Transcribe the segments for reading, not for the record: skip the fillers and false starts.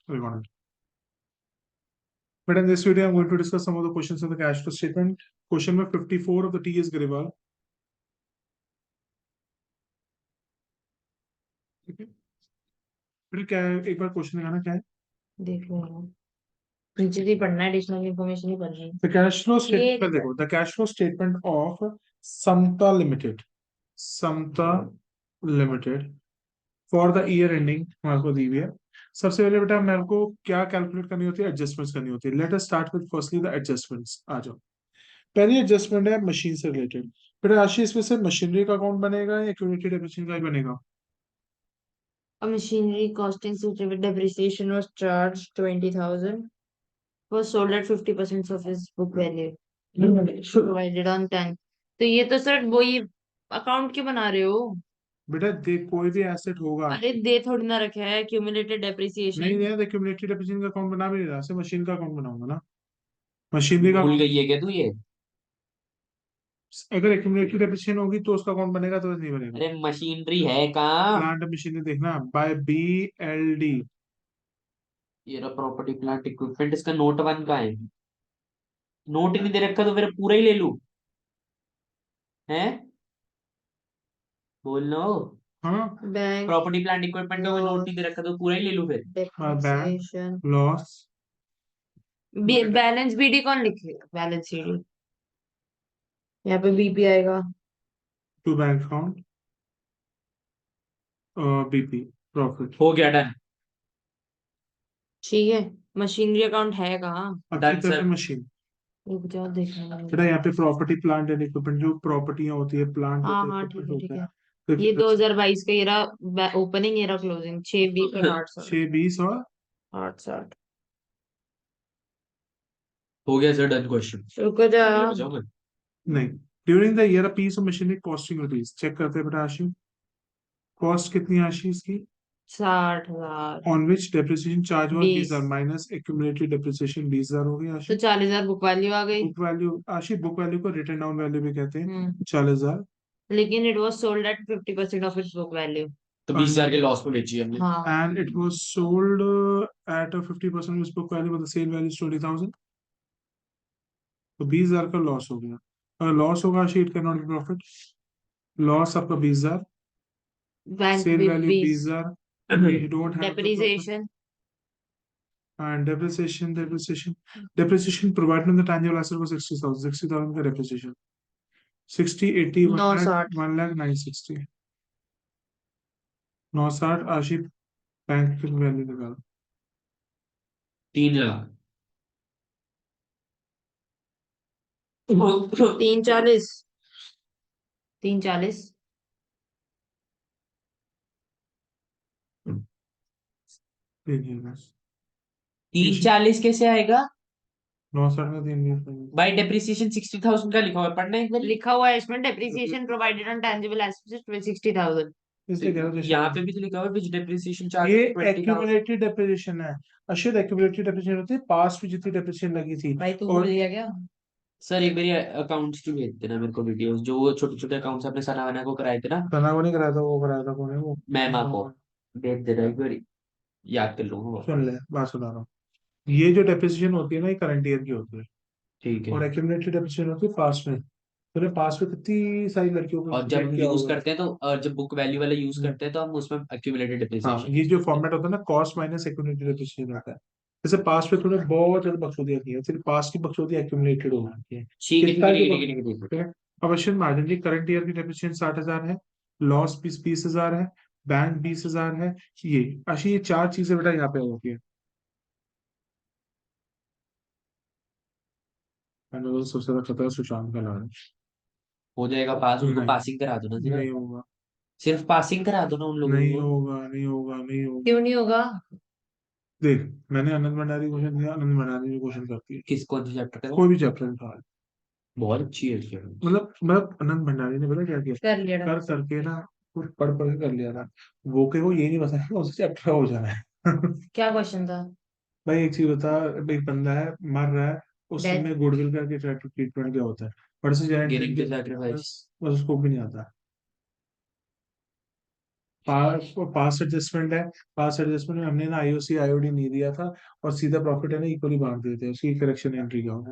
recorded. But in this video, I'm going to discuss some of the questions of the cash flow statement. Question number 54 of the TS Grewal. ठीक है, फिर क्या है, एक बार question लगाना क्या है? देख लो यार, नीचे से ही पढ़ना है, एडिशनल इन्फॉर्मेशन ही पढ़नी है। The cash flow ये statement देखो, the cash flow statement of Samta Limited, Samta Limited for the year ending हमारे को दी हुई है। सबसे पहले बेटा मेरे को क्या कैलकुलेट करनी होती है? एडजस्टमेंट्स करनी होती है। Let us start with firstly the adjustments. आ जाओ, पहली एडजस्टमेंट है मशीन से रिलेटेड। फिर राशि इसमें से मशीनरी का अकाउंट बनेगा या क्यूमुलेटिव डेप्रिसिएशन का ही बनेगा? a machinery costing suited with depreciation was charged 20,000 was sold at 50% of its book value provided on 10। तो ये तो सर वही अकाउंट क्यों बना रहे हो? बेटा देख, कोई भी एसेट होगा। अरे दे थोड़ी ना रखा है क्यूमुलेटेड नहीं डेप्रिसिएशन। नहीं, क्यूमुलेटिव डेप्रिसिएशन का अकाउंट बना भी नहीं रहा, सिर्फ मशीन का अकाउंट बनाऊंगा ना। मशीनरी का भूल गई है क्या तू ये? अगर एक्यूमुलेटिव डेप्रिसिएशन होगी तो उसका अकाउंट बनेगा, तो नहीं बनेगा। अरे मशीनरी है कहाँ? प्लांट मशीनरी देखना, बाय BLD। ये रहा प्रॉपर्टी प्लांट इक्विपमेंट, इसका नोट 1 का है। नोट ही नहीं दे रखा तो फिर पूरा ही ले लूं? हैं? बोल लो। हाँ, बैंक प्रॉपर्टी प्लांट इक्विपमेंट का कोई नोट नहीं दे रखा तो पूरा ही ले लूं फिर? Bank depreciation loss balance BD कौन लिखेगा? बैलेंस सीडी यहाँ पे बीपी आएगा। To bank account BP profit. हो गया, डन। ठीक है, मशीनरी अकाउंट है कहाँ? अब डन कितना सर। पे मशीन? रुक जाओ देखना बेटा यहाँ पे प्रॉपर्टी प्लांट एंड इक्विपमेंट, जो प्रॉपर्टियां होती है, प्लांट हाँ होता है, हाँ ठीक इक्विपमेंट है ठीक होता है। है। तो ये 2022 का, ये रहा ओपनिंग, ये रहा क्लोजिंग, 6 20 और 8 6 20 और 8 हो गया सर, डन क्वेश्चन। रुको जा। जाऊंगा। नहीं, during the year a piece of machinery costing rupees. Check करते हैं बेटा आशी, कॉस्ट कितनी आशी इसकी? 60,000 ऑन विच डेप्रिसिएशन चार्ज हुआ 20 20,000 माइनस एक्यूमुलेटेड डेप्रिसिएशन 20,000 हो गई तो आशी। 40,000 बुक वैल्यू आ गई। बुक वैल्यू आशी, बुक वैल्यू को रिटर्न डाउन वैल्यू भी कहते हैं। हम्म 40,000 लेकिन it was sold at 50% of its book value. तो 20,000 के लॉस में बेची हमने। हाँ and it was sold at a 50% of its book value, but the sale value is 20,000। तो 20,000 का लॉस हो गया। अगर लॉस होगा sheet can not be profit. Loss आपका 20,000, बैंक सेल भी value 20 20,000, you don't have the profit। Depreciation And depreciation provided on the tangible asset was 60,000, 60,000 का depreciation। 60 80 1 lakh 960 1 lakh 960 960 आशी, बैंक की वैल्यू निकाल। 3 लाख। 340 340 340 कैसे आएगा 960 का 3 भाई? डेप्रिसिएशन 60,000 का लिखा हुआ है, पढ़ना एक बार। लिखा हुआ है इसमें, depreciation provided on tangible assets 60,000। इसलिए कह रहा हूँ यहाँ पे भी तो लिखा हुआ है विच डेप्रिसिएशन चार्ज ये 20,000। एक्यूमुलेटेड डेप्रिसिएशन है। अशुद्ध एक्यूमुलेटेड डेप्रिसिएशन होती है पास्ट में जितनी डेप्रिसिएशन लगी थी। भाई तू और भूल गया क्या? सर एक बार अकाउंट्स की भेज देना मेरे को वीडियोस, जो वो छोटे छोटे अकाउंट्स अपने सना वना को कराए थे ना। तना को नहीं कराया था, वो कराया था कौन है वो? मैम आपको भेज देना एक बार, याद कर लूंगा। सुन ले, बात सुना रहा हूँ। ये जो डेप्रिसिएशन होती है ना, ये करंट ईयर की होती है। ठीक है। और एक्यूमुलेटेड डेप्रिसिएशन होती है पास्ट में। तो पास्ट में कितनी सारी लड़कियों को और जब डेट हम किया यूज होगा। करते हैं तो जब बुक वैल्यू वाला यूज हम्म, करते हैं तो हम उसमें एक्यूमुलेटेड हाँ, डिप्रिसिएशन। ये जो फॉर्मेट होता है ना, कॉस्ट माइनस एक्यूमुलेटेड डेप्रिसिएशन होता है। जैसे पास्ट में थोड़े बहुत ज्यादा बकचोदियां की है, सिर्फ पास्ट की बकचोदी एक्यूमुलेटेड हो जाती है। ठीक है ठीक कितना है की ठीक है ठीक है ठीक है। ठीक है। अब क्वेश्चन मार्जिन जी, करंट ईयर की डेप्रिसिएशन 60,000 है, लॉस 20,000 है, बैंक 20,000 है। ये अच्छी, ये चार चीजें बेटा यहाँ पे होती है। मैंने तो सबसे ज्यादा खतरा सुशांत का नाम हो जाएगा पास, है। उनको नहीं, पासिंग करा दो ना सिर्फ। नहीं होगा, सिर्फ पासिंग करा दो ना उन लोगों नहीं को। होगा, नहीं होगा, नहीं होगा। क्यों नहीं होगा? देख, मैंने आनंद भंडारी क्वेश्चन दिया, आनंद भंडारी ने क्वेश्चन करती है। किस कौन से चैप्टर का? कोई भी चैप्टर उठा ले। बहुत अच्छी है उसकी। मतलब आनंद भंडारी ने पता क्या किया? कर लिया कर करके ना, कुछ पढ़ पढ़ के कर लिया था। वो के वो ये नहीं बताया कि उस चैप्टर हो जाना है। क्या क्वेश्चन था? भाई एक चीज बता, एक बंदा है मर रहा है, उस डेथ। समय गुडविल करके ट्रीटमेंट क्या होता है? बट से जाने गिविंग टू बस सैक्रिफाइस। बस उसको भी नहीं आता। पास एडजस्टमेंट है, पास एडजस्टमेंट में हमने ना आईओसी आईओडी नहीं दिया था और सीधा प्रॉफिट है ना इक्वली बांट दिए थे, उसकी करेक्शन एंट्री क्या होगा,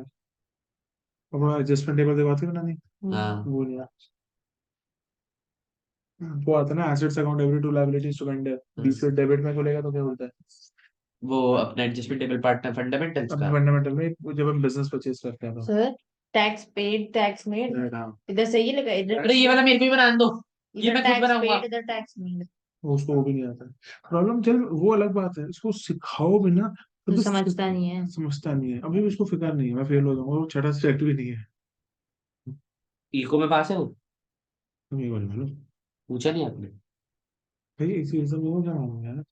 अपना एडजस्टमेंट टेबल दिखाते ना नहीं, हाँ वो नहीं है। वो आता है ना assets account every to liabilities to vendor, बीच में डेबिट में खुलेगा तो क्या बोलता है, वो अपना एडजस्टमेंट टेबल पार्टनर फंडामेंटल्स अब का। फंडामेंटल में जब हम बिजनेस परचेज करते हैं तो sir tax paid tax made, हाँ, इधर सही लगा, इधर अरे ये वाला मेरे को भी बना दो, ये इधर मैं खुद टैक्स बनाऊंगा। पेड, इधर टैक्स मेड। उसको वो भी नहीं आता प्रॉब्लम, चल वो अलग बात है, इसको सिखाओ भी ना तो तू भी समझता नहीं है। समझता नहीं है, अभी भी उसको फिक्र नहीं है, मैं फेल हो जाऊंगा, वो छठा स्टेट भी नहीं है। इको में पास है वो, तुम ये बोल लो पूछा नहीं आपने? भाई, इसी एग्जाम में हो क्या मालूम यार,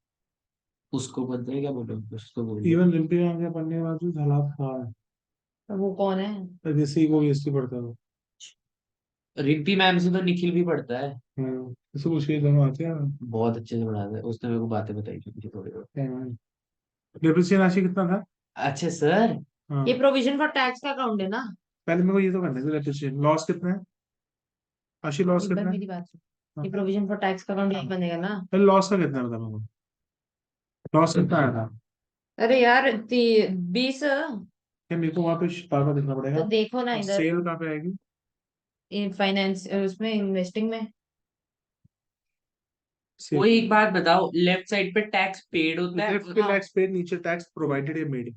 उसको बोलते हैं क्या, बोलो उसको बोल दो। इवन रिम्पी मैम के पढ़ने के बावजूद हालात खराब तो वो कौन है? है, जैसे ही वो यूएसटी पढ़ता है वो। रिम्पी मैम से तो निखिल भी पढ़ता है, जैसे उसके दोनों आते हैं। बहुत अच्छे से पढ़ाता है, उसने मेरे को बातें बताई थी मुझे थोड़ी बहुत। डिप्रिसिएशन राशि कितना था? अच्छा सर, हाँ, ये प्रोविजन फॉर टैक्स का अकाउंट है ना? पहले मेरे को ये तो करना है, डिप्रिसिएशन लॉस कितना है, आशी लॉस एक बार कितना है? मेरी बात सुन, हाँ, ये प्रोविजन फॉर टैक्स का अकाउंट यही बनेगा ना? पहले लॉस का कितना है बता मेरे को, लॉस कितना आया था? अरे यार 20। क्या मेरे को वहां पे पापा देखना तो पड़ेगा, देखो ना और इधर, सेल कहाँ पे आएगी? फाइनेंस उसमें इन्वेस्टिंग में। वो सेल एक बात बताओ, लेफ्ट साइड पे टैक्स पेड होता है। लेफ्ट पे टैक्स पेड, नीचे टैक्स प्रोवाइडेड या मेड,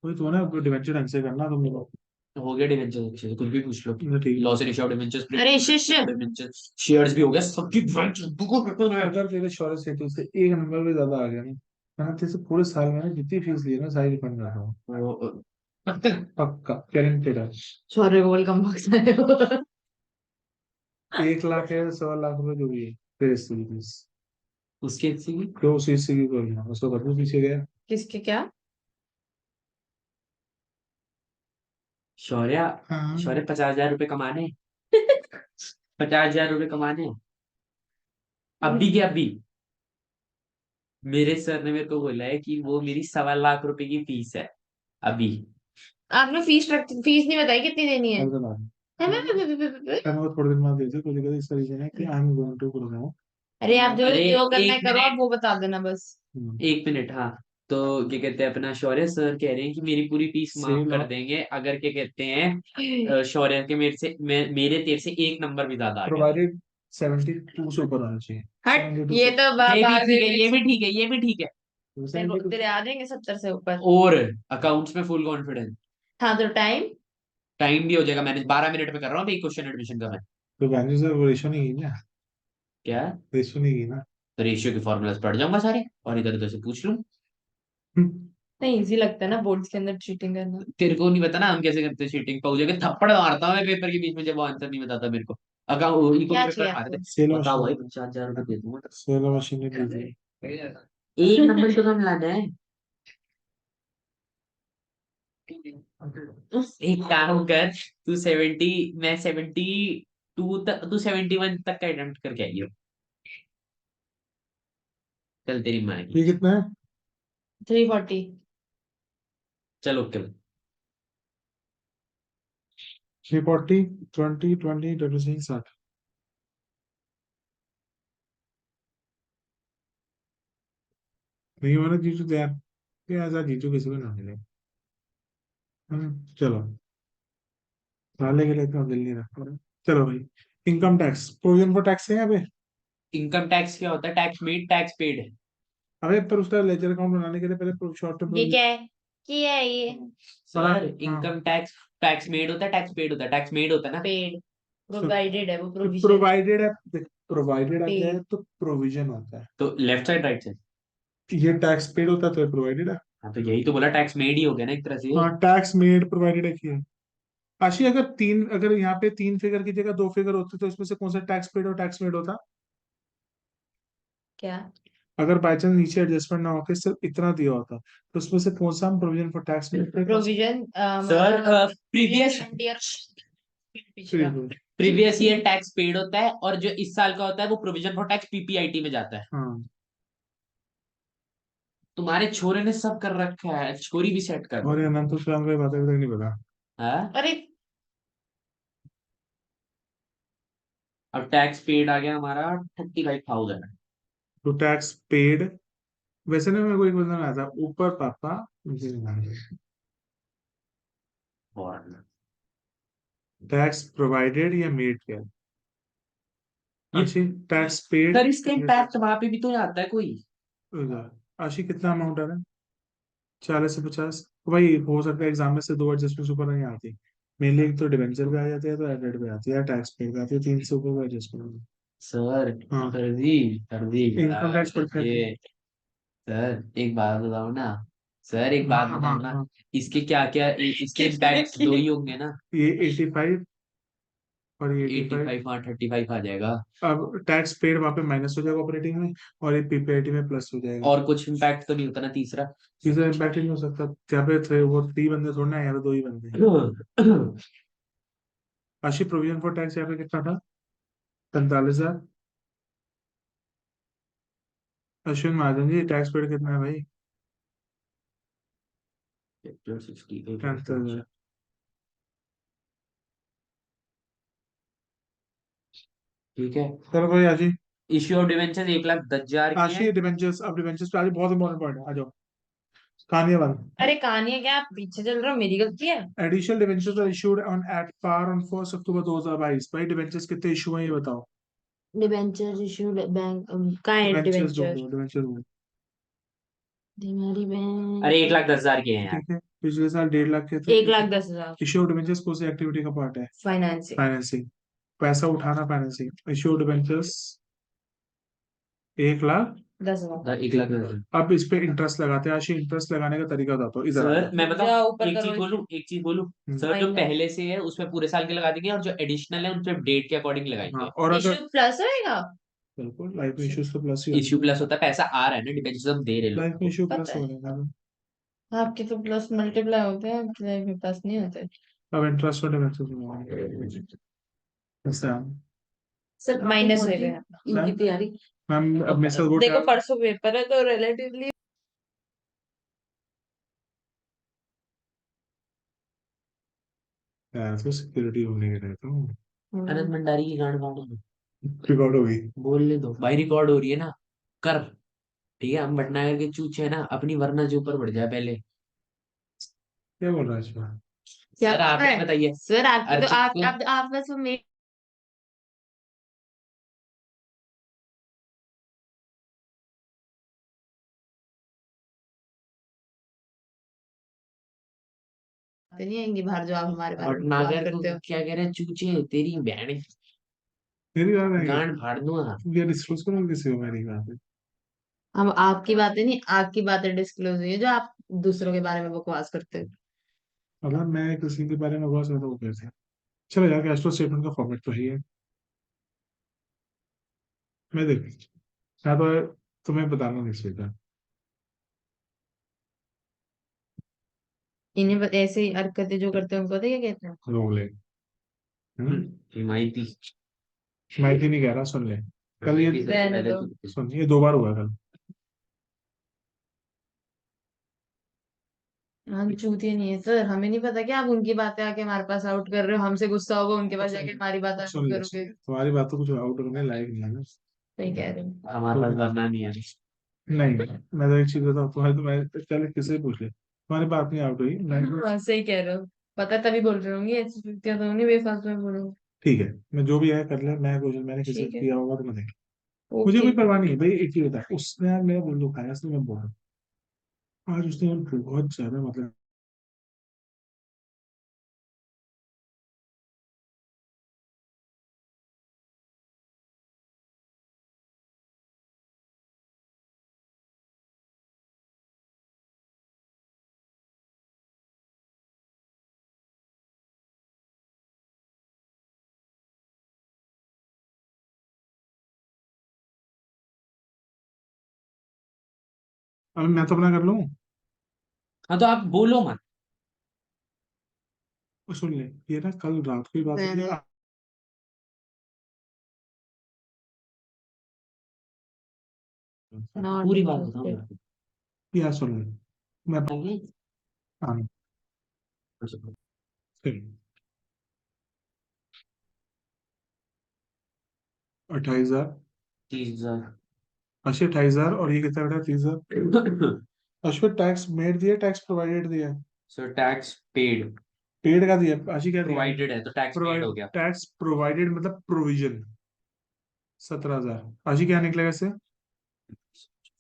वही तो ना, डिवेंचर ढंग से करना तुम लोग। हो गया डिवेंचर, अच्छे से कुछ भी पूछ लो। ठीक है। लॉस रेशियो ऑफ डिवेंचर्स, अरे शिष्य, डिवेंचर शेयर्स भी हो गया, सबकी डिवेंचर दुगो पेपर है। अगर तेरे शौर्य सेतु से एक नंबर भी ज्यादा आ गया ना, मैंने तेरे से पूरे साल में ना जितनी फीस ली है ना सारी रिफंड कर रहा हूँ, वो- पक्का गारंटेड है। सॉरी को वेलकम बॉक्स आए हो। 1 लाख है, 1.25 लाख जो भी है, तेरे से फीस उसके हिस्से की तो उसी हिस्से की कोई ना, उसको कर दूं पीछे गया। किसके क्या? शौर्य, हाँ, शौर्य 50,000 रुपए कमाने, 50,000 रुपए कमाने अभी के अभी। मेरे सर ने मेरे को बोला है कि वो मेरी 1.25 लाख रुपए की फीस है अभी। आपने फीस नहीं बताई कितनी देनी है? कल का बात है। मैं वो थोड़े दिन बाद देते कोई दिक्कत, इसका रीजन है कि I am going to Gurgaon. अरे आप जो अरे जो करना है एक करो, आप मिनट, वो बता देना बस। एक मिनट, हाँ। तो क्या कहते हैं, अपना शौर्य सर कह रहे हैं कि मेरी पूरी फीस माफ सेल कर ऑफ देंगे अगर क्या कहते हैं शौर्य के मेरे तेरे से एक नंबर भी ज्यादा आ गया तो। प्रोवाइडेड 72 से ऊपर आना चाहिए, हट, 72 ये से तो ये भी बात ठीक है, ये भी ठीक है, ये भी ठीक है। तेरे को 72 तेरे आ जाएंगे 70 से ऊपर। और अकाउंट्स में फुल कॉन्फिडेंस। हाँ तो टाइम। टाइम भी हो जाएगा, मैंने 12 मिनट में कर रहा हूँ एक क्वेश्चन एडमिशन का मैं। तो वैल्यू से वो रेशो नहीं की ना, क्या? रेशो नहीं की ना। तो रेशियो के फॉर्मूलाज पढ़ जाऊंगा सारे और इधर उधर से पूछ लूं। नहीं इजी लगता है ना बोर्ड्स के अंदर चीटिंग करना। तेरे को नहीं पता ना हम कैसे करते हैं चीटिंग, पाऊ जगह थप्पड़ मारता हूँ मैं पेपर के बीच में जब वो आंसर नहीं बताता मेरे को। अकाउंट इको क्या पेपर चाहिए मारे थे। आपको? सेल बताओ भाई, मशीन, 50,000 रुपये दे दूंगा। सेल मशीन ने दी। एक नंबर तो कम लाना है। एक काम कर, तू 70, मैं 72 तक, तू 71 तक का अटेम्प्ट करके आइयो। चल तेरी माँ की। ये कितना है? 340। चल ओके। 340, 20, 20, 60। नहीं मैंने जीतू तो यार, ये ऐसा जीतू किसी को ना मिले। चलो, साले के लिए इतना दिल नहीं रखता मैं। चलो भाई, income tax, provision for tax है यहाँ पे। इनकम टैक्स क्या होता है? Tax made tax paid. अबे पर उसका लेजर अकाउंट बनाने के लिए पहले शॉर्ट टर्म ये प्रोविजन। क्या है? क्या है ये? सर हाँ, इनकम टैक्स, टैक्स मेड होता है टैक्स पेड होता है, टैक्स मेड होता है ना। पेड, प्रोवाइडेड है वो प्रोविजन। प्रोवाइडेड है, प्रोवाइडेड आ गया है पेड। तो प्रोविजन होता है, तो लेफ्ट साइड राइट साइड। ये टैक्स पेड होता है तो प्रोवाइडेड है। हाँ तो यही तो बोला, टैक्स मेड ही हो गया ना एक तरह से। हाँ, टैक्स मेड प्रोवाइडेड है किया। आशी अगर यहाँ पे 3 फिगर की जगह 2 फिगर होते तो इसमें से कौन सा टैक्स पेड और टैक्स मेड होता? क्या? अगर बाई चांस नीचे एडजस्टमेंट ना होकर सिर्फ इतना दिया होता तो उसमें से कौन सा हम प्रोविजन फॉर टैक्स मेड पे प्रोविजन सर प्रीवियस, पिछला। प्रीवियस ईयर टैक्स पेड होता है और जो इस साल का होता है वो प्रोविजन फॉर टैक्स पीपीआईटी में जाता है। हाँ, तुम्हारे छोरे ने सब कर रखा है, छोरी भी सेट कर और दो। ये अनंत सुरंग की बातें अभी तक नहीं पता। हाँ, अरे अब टैक्स पेड आ गया हमारा 35,000। तो टैक्स पेड, वैसे ना मेरे को एक बंदा आया था ऊपर पापा, मुझे नहीं मालूम, टैक्स प्रोवाइडेड या मेड क्या, ये आशी टैक्स पेड, सर इसका इम्पैक्ट वहां पे भी तो आता है कोई। आशी कितना अमाउंट आ रहा है, 40 से 50, तो भाई हो सकता है एग्जाम में से दो एडजस्टमेंट ऊपर नहीं आती, मेनली एक तो डिवेंचर पे आ जाती है, तो एडेड पे आती है, या टैक्स पे आती है, 3 से ऊपर एडजस्टमेंट। सर हाँ, कर दी इनकम टैक्स पड़ता है। ये। सर एक बात बताओ ना। सर एक हाँ बात हाँ बताओ ना। हाँ, इसके क्या क्या इसके इम्पैक्ट दो ही होंगे ना। ये 85 और ये 85। 85, हाँ 35 आ जाएगा। अब टैक्स पेड वहां पे माइनस हो जाएगा ऑपरेटिंग में, और ये पीपीआईटी में प्लस हो जाएगा। और कुछ इम्पैक्ट तो नहीं होता ना तीसरा। तीसरा इम्पैक्ट ही नहीं हो सकता, यहाँ पे थे वो 3 बंदे थोड़ा ना, यहाँ पे 2 ही बंदे हैं। आशी प्रोविजन फॉर टैक्स यहाँ पे कितना था, 45,000। अश्विन महाजन जी टैक्स पेड कितना है भाई, 45,000। ठीक है। चलो भाई आशी, इश्यू ऑफ डिवेंचर 1,10,000 की है। आशी डिवेंचर्स, अब डिवेंचर्स पे आज बहुत इंपॉर्टेंट पॉइंट है, आ जाओ कहानी बंद। अरे कहानी है क्या, आप पीछे चल रहे हो, मेरी गलती है। Additional debentures are issued on at par on 1 October 2022। भाई डिवेंचर्स कितने इशू हैं ये बताओ, डिबेंचर इशूड बैंक का है डिवेंचर्स डिबेंचर। ढूंढो, डिवेंचर ढूंढो। हमारी अरे बैंक 1,10,000 के हैं यार। ठीक है, पिछले साल 1.5 लाख के थे। 1,10,000। इश्यू ऑफ डिवेंचर्स कौन सी एक्टिविटी का पार्ट है, फाइनेंसिंग। फाइनेंसिंग, पैसा उठाना financing. Issue of debentures 1 lakh. 10,000। 1,10,000। अब इस पे इंटरेस्ट लगाते हैं, आशी इंटरेस्ट लगाने का तरीका बताओ, इधर आ सर जाओ। मैं बताऊं जाओ ऊपर एक चीज करो। बोलूं, एक चीज बोलूं। हम्म, सर जो माइनस। पहले से है उसमें पूरे साल के लगा देंगे, और जो एडिशनल है उन पे डेट के अकॉर्डिंग हाँ, लगाएंगे। और इशू अगर प्लस होएगा। बिल्कुल लाइफ में इश्यूज तो प्लस ही होने, इश्यू प्लस होता है, पैसा आ रहा है ना, डिबेंचर हम दे रहे लाइफ लोगों में को। इश्यू प्लस पता है, होने का। आपके तो प्लस मल्टीप्लाई होते हैं, आपके प्लस नहीं होते। अब इंटरेस्ट और डिवेंचर्स ऐसा, सर माइनस हो गया। इनकी तैयारी, मैम अब मेरे साथ वो देखो क्या, परसों पेपर है तो रिलेटिवली। तो सिक्योरिटी होने के रहता हूँ, अनंत भंडारी की गांड फाड़ दो। रिकॉर्ड हो गई। बोलने दो भाई, रिकॉर्ड हो रही है ना। कर। ठीक है, हम भटनागर के चूचे है ना, अपनी वरना जो ऊपर बढ़ जाए पहले। क्या बोल रहा है इसमें, क्या सर आप ही बताइए। सर आपकी तो अर्चित को आप बस मेरे नहीं आएंगी बाहर जो आप हमारे बारे में बात भटनागर को करते हो। क्या कह रहे हैं, चूचे तेरी बहन की मेरी बात है क्या, गांड फाड़ दूंगा। ये डिस्क्लोज करो किसी को मेरी बात है। हम आपकी बातें नहीं, आपकी बातें डिस्क्लोज हुई है जो आप दूसरों के बारे में बकवास करते हो। अगर मैं किसी के बारे में बहुत ज्यादा वो कहते हैं, चलो यार कैश फ्लो स्टेटमेंट का फॉर्मेट तो है, मैं देख, मैं तो तुम्हें बताना नहीं चाहिए, ऐसे ही हरकतें जो करते हैं उनको पता है क्या कहते हैं। रोले। हिमायती। माइथी नहीं कह रहा, सुन ले, कल ये, रहने दो। सुन ये 2 बार हुआ कल। हम चूतिए नहीं है सर, हमें नहीं पता क्या आप उनकी बातें आके हमारे पास आउट कर रहे हो, हमसे गुस्सा होगा उनके पास जाके हमारी बात आउट सुन ले, करोगे। तुम्हारी बात तो कुछ आउट करने लायक नहीं है ना। सही कह रहे हो। हमारे पास वरना नहीं है। नहीं, मैं तो एक चीज बताऊँ तुम्हारे, तो मैं चल किसी से पूछ ले, तुम्हारी बात नहीं आउट हुई मैं, हाँ सही कह रहे हो। पता है, तभी बोल रहे होंगे ऐसी चुतियां तो नहीं बेफालतू में बोलो। ठीक है, मैं जो भी है कर ले, मैं कुछ मैंने किसी से ठीक है। किया होगा तो मैं देख, मुझे ओके। कोई परवाह नहीं है भाई, एक ही होता है उसने यार मेरा दिल दुखाया, इसलिए मैं बोल रहा हूँ आज उसने बहुत ज्यादा मतलब, अब मैं तो अपना कर लूँ। हाँ तो आप बोलो मत। सुन ले, ये ना कल रात की बात होती है, नॉट पूरी बात बताओ इंटरेस्टेड। मेरे को। यार सुन ले, मैं आगे। हाँ, सुन। 28,000। 30,000। अच्छे 28,000 और ये कितना बेटा 30,000। अश्विन टैक्स मेड दिया टैक्स प्रोवाइडेड दिया? So tax paid. पेड का दिया आशी क्या दिया? प्रोवाइडेड है तो टैक्स पेड हो गया। टैक्स प्रोवाइडेड मतलब प्रोविजन 17,000। आशी क्या निकलेगा इससे?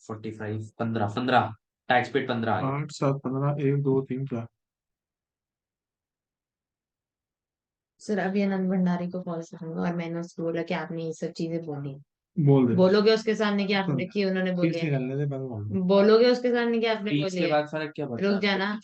45 15 टैक्स पेड 15 आ गया। 8 7 15 1 2 3 4। सर अभी आनंद भंडारी को कॉल करूंगा और मैंने उसको बोला कि आपने ये सब चीजें बोली। बोल दे। बोलोगे उसके सामने कि आपने सुन, कि उन्होंने बोली फीस है? निकालने दे बाद में बोल दे। बोलोगे उसके सामने कि आपने फीस बोली के है? बाद फर्क क्या पड़ता रुक है? जाना।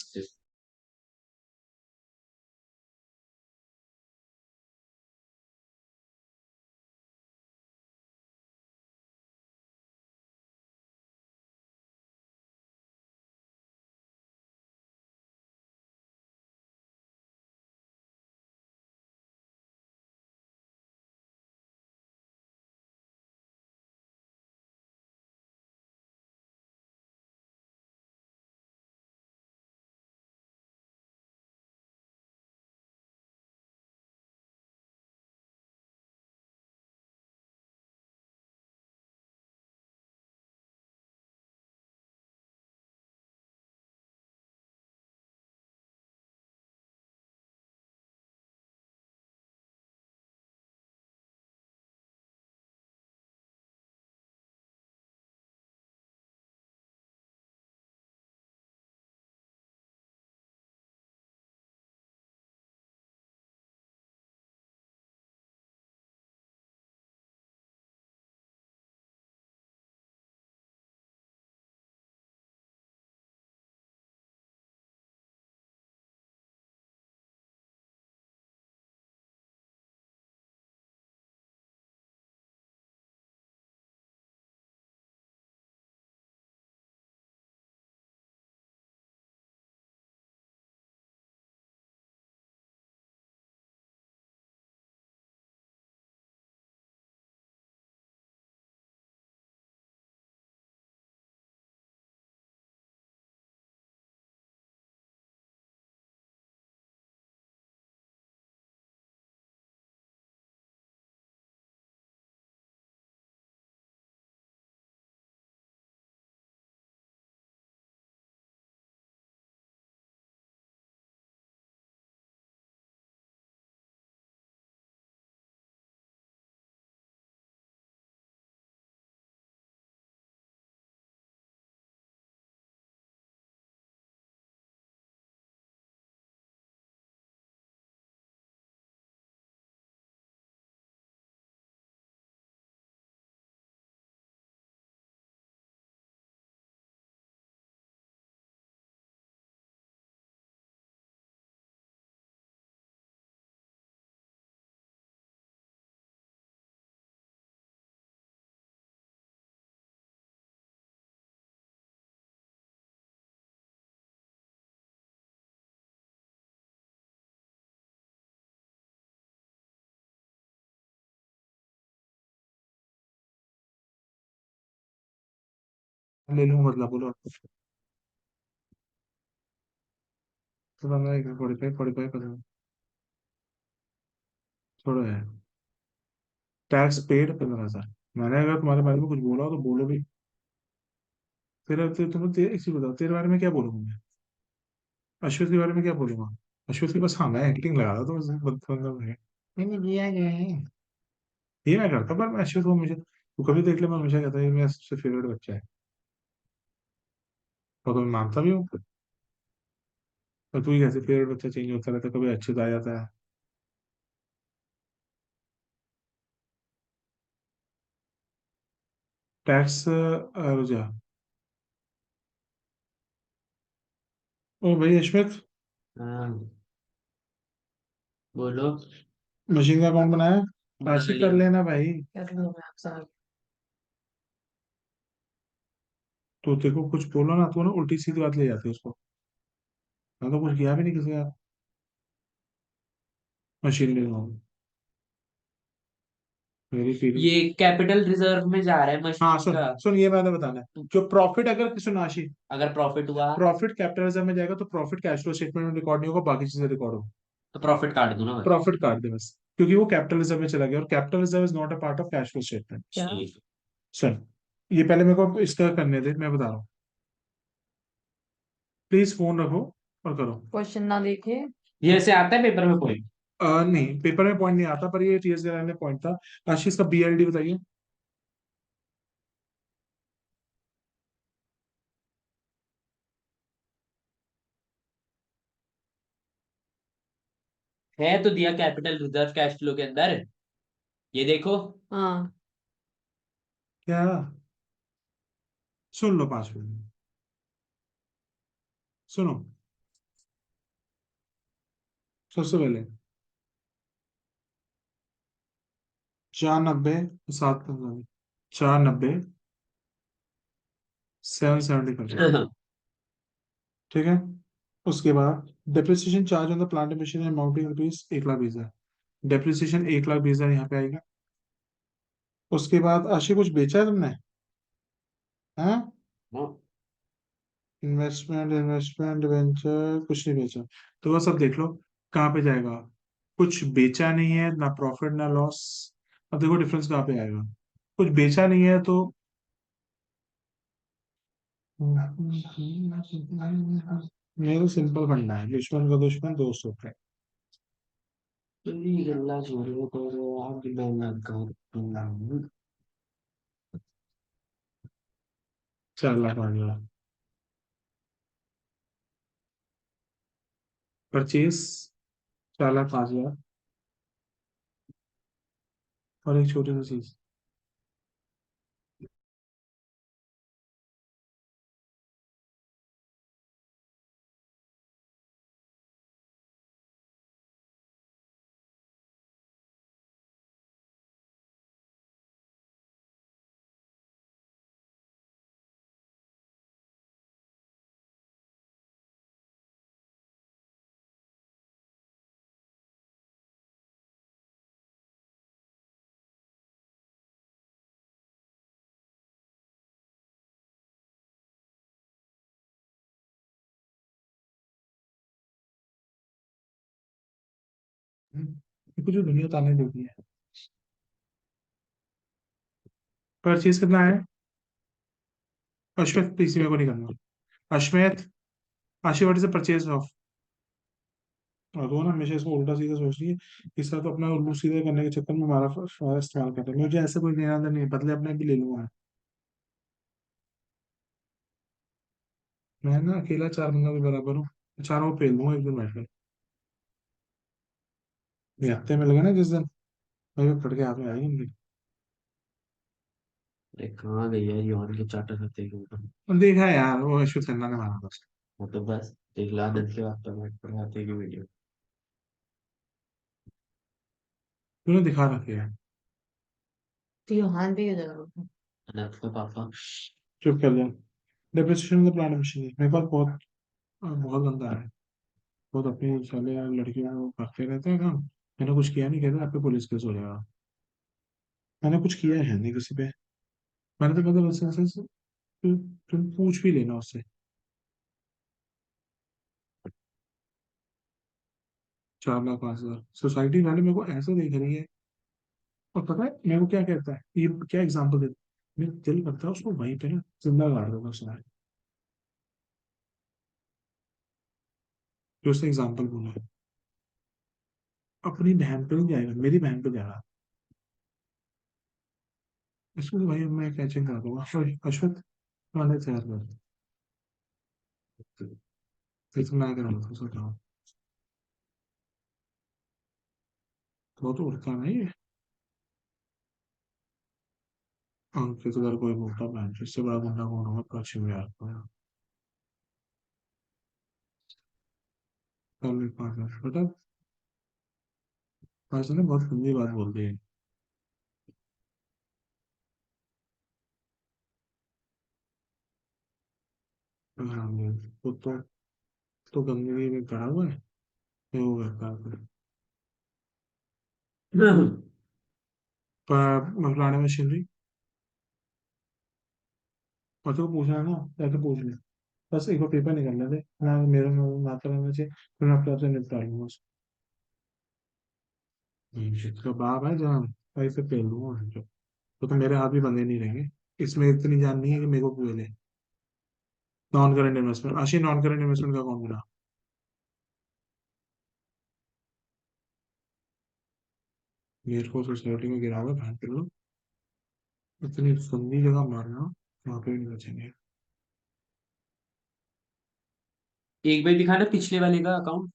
ले लूँ मतलब बोलो। तो 15 45 15 थोड़ा है। Tax paid 15,000। मैंने अगर तुम्हारे बारे में कुछ बोला हो तो बोलो भी। एक चीज बताओ तेरे बारे में क्या बोलूंगा मैं? अश्वत के बारे में क्या बोलूंगा? अश्वत की बस हाँ मैं एक्टिंग लगा रहा था बस मतलब नहीं नहीं लिया गया है। ये मैं करता पर मैं अश्वत को हमेशा तू कभी देख ले मैं हमेशा कहता है मेरा सबसे फेवरेट बच्चा है। और तो मैं मानता भी हूँ। और तू ही कैसे फेवरेट बच्चा चेंज होता रहता है कभी अच्छे आ जाता है। टैक्स रुझा। ओ भाई अश्वत हाँ बोलो। मशीन का अकाउंट बनाया? बना आज ही कर लिया। लेना भाई। क्या करूँ मैं आपसे? तो तेरे को कुछ बोलो ना तू ना उल्टी सीधी बात ले जाती है उसको। मैं तो कुछ किया भी नहीं किसी का। मशीन ले जाऊँ मेरी फीलिंग। ये कैपिटल रिजर्व में जा रहा है हाँ मशीन सुन का। सुन ये मैंने बताना है जो प्रॉफिट अगर सुन आशी। अगर प्रॉफिट हुआ प्रॉफिट कैपिटलिज्म में जाएगा तो प्रॉफिट कैश फ्लो स्टेटमेंट में रिकॉर्ड नहीं होगा बाकी चीजें रिकॉर्ड होगा। तो प्रॉफिट काट दूं ना बस। प्रॉफिट काट दे बस। क्योंकि वो कैपिटल रिजर्व में चला गया, और capital reserve is not a part of cash flow statement. क्या? ठीक। सर, ये पहले मेरे को इसका करने दे, मैं बता रहा हूँ। प्लीज फोन रखो और करो। क्वेश्चन ना देखे। ये ऐसे आता है पेपर में कोई? नहीं, पेपर में पॉइंट नहीं आता, पर ये टीएस में पॉइंट था। आशीष का बीएलडी बताइए। है तो दिया कैपिटल रिजर्व कैश फ्लो के अंदर, ये देखो। हाँ। क्या? सुन लो 5 मिनट, सुनो। सबसे पहले 490, 490, 775, ठीक है। उसके बाद depreciation charge on the plant and machinery amounting rupees 1,20,000, depreciation 1,20,000 यहाँ पे आएगा। उसके बाद आशी कुछ बेचा है तुमने? हाँ, इन्वेस्टमेंट, इन्वेस्टमेंट वेंचर कुछ नहीं बेचा, तो वो सब देख लो कहाँ पे जाएगा। कुछ बेचा नहीं है, ना प्रॉफिट ना लॉस। अब देखो डिफरेंस कहाँ पे आएगा। कुछ बेचा नहीं है तो मेरा सिंपल फंडा है, दुश्मन का दुश्मन दोस्त होता है। गल्ला छोड़ो तो आप मैं 4 लाख आ गया। परचेस 4,05,000, और एक छोटी सी चीज। कुछ दुनिया ताने देती है। परचेज कितना है? अश्वथ, पीसी में को नहीं करना। अश्वथ, आशी what is the purchase of? और वो ना हमेशा इसको उल्टा सीधा सोच रही है। इस तरह तो अपना उल्लू सीधा करने के चक्कर में हमारा फायदा इस्तेमाल करते हैं। मुझे ऐसे कोई लेना देना नहीं है, बदले अपने भी ले लूंगा मैं ना अकेला 4 बंदा भी बराबर हूँ। चारों को पेल दूंगा एक दिन बैठकर। ये हफ्ते में लगे ना जिस दिन, वही पकड़ के हाथ में आएगी इनकी। अरे कहाँ गई है यौन के चाटा करते के ऊपर? और देखा है यार, वो अश्वथ खन्ना ने मारा बस। वो तो बस देख ला दिन के बाद तो बैठ पर आते की वीडियो। तूने दिखा रखे है। तो योहान पे क्यों जगा रखा? अनंत का पापा। चुप कर जा। Depreciation of the plant machinery मेरे पास बहुत बहुत गंदा है। बहुत अपनी साले यार लड़कियों को करते रहते हैं काम। मैंने कुछ किया नहीं, कहते आप पे पुलिस केस हो जाएगा। मैंने कुछ किया है नहीं किसी पे। मैंने तो मतलब तुम पूछ भी लेना उससे। 4,05,000 सोसाइटी वाले मेरे को ऐसे देख रही है। और पता है मेरे को क्या कहता है, ये क्या एग्जांपल देता है। मेरा दिल करता है उसको वहीं पे ना जिंदा गाड़ दूंगा उसने, जो उसने एग्जाम्पल बोला है। अपनी बहन पे नहीं जाएगा, मेरी बहन पे जाएगा। इसको तो भाई मैं कैचिंग कर दूंगा। अश्वथ, वाले तैयार कर। फिर तो मैं करूँगा तो सोच रहा हूँ। बहुत उड़ता नहीं ये। अंकित अगर कोई मोटा बहन इससे बड़ा गुंडा कौन होगा पश्चिम बिहार का? कल 5 मिनट बेटा, आज ने बहुत गंदी बात बोल दी है। हाँ, वो तो गंदगी में पड़ा हुआ है। ये वो करता है। पर फलाने मशीनरी और तो पूछना है ना, जाके पूछ ले। बस एक बार पेपर निकलने दे ना, मेरे में नाता रहना चाहिए, फिर मैं अपने आप से निपटा लूंगा उसको। तो बाप है जान, ऐसे पेल लूंगा जो। तो मेरे हाथ भी बंधे नहीं रहेंगे। इसमें इतनी जान नहीं है कि मेरे को क्यों ले। नॉन करंट इन्वेस्टमेंट आशी, नॉन करंट इन्वेस्टमेंट का कौन बना? मेरे को सोसाइटी में गिराओगे भाग कर लो। इतनी गंदी जगह मारना, वहां पे भी नहीं बचेंगे। एक बार दिखाना पिछले वाले का अकाउंट,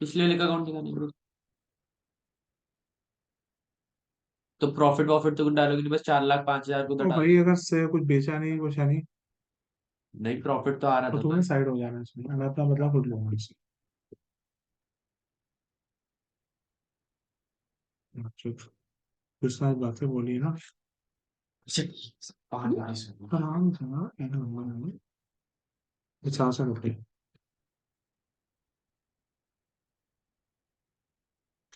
पिछले वाले का अकाउंट दिखाने को। तो प्रॉफिट वॉफिट तो कुछ डालोगे नहीं, बस 4,05,000 को तो ओ डाल। भाई, अगर से कुछ बेचा नहीं कुछ है नहीं, नहीं, प्रॉफिट तो आ रहा तो था तुम्हें ना। साइड हो जाना चाहिए। मैं अपना बदला खुद लूंगा इससे। अच्छा, कुछ सारी बातें बोली ना। Shit, बाहर जा रही है। आराम से ना, एक नंबर में 50 रुपये।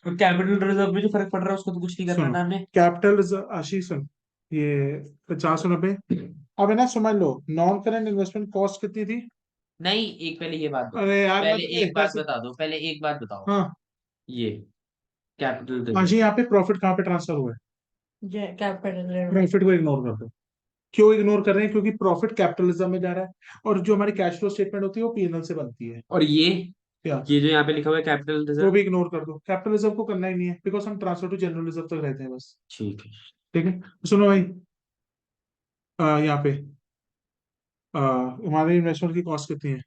और कैपिटल रिजर्व में जो फर्क पड़ रहा है उसको तो कुछ नहीं करना सुनो, ना हमने। कैपिटल रिजर्व आशीष सुन, ये 50 रुपये। अब है ना, समझ लो नॉन करंट इन्वेस्टमेंट कॉस्ट कितनी थी? नहीं, एक पहले ये बात बताओ। अरे यार पहले मत एक बात कैसे। बता दो, पहले एक बात बताओ। हाँ, ये कैपिटल रिजर्व। आशी यहाँ पे प्रॉफिट कहाँ पे ट्रांसफर हुआ है? कैपिटल। प्रॉफिट को इग्नोर कर दो। क्यों इग्नोर कर रहे हैं? क्योंकि प्रॉफिट कैपिटलिज्म में जा रहा है, और जो हमारी कैश फ्लो स्टेटमेंट होती है वो पीएनएल से बनती है। और क्या? ये जो यहाँ पे लिखा हुआ है कैपिटल वो रिजर्व। भी इग्नोर कर दो, कैपिटलिज्म को करना ही नहीं है, बिकॉज हम ट्रांसफर टू जनरल रिजर्व तक रहते हैं बस। ठीक है। ठीक है, सुनो भाई, यहाँ पे हमारे इन्वेस्टमेंट की कॉस्ट कितनी है?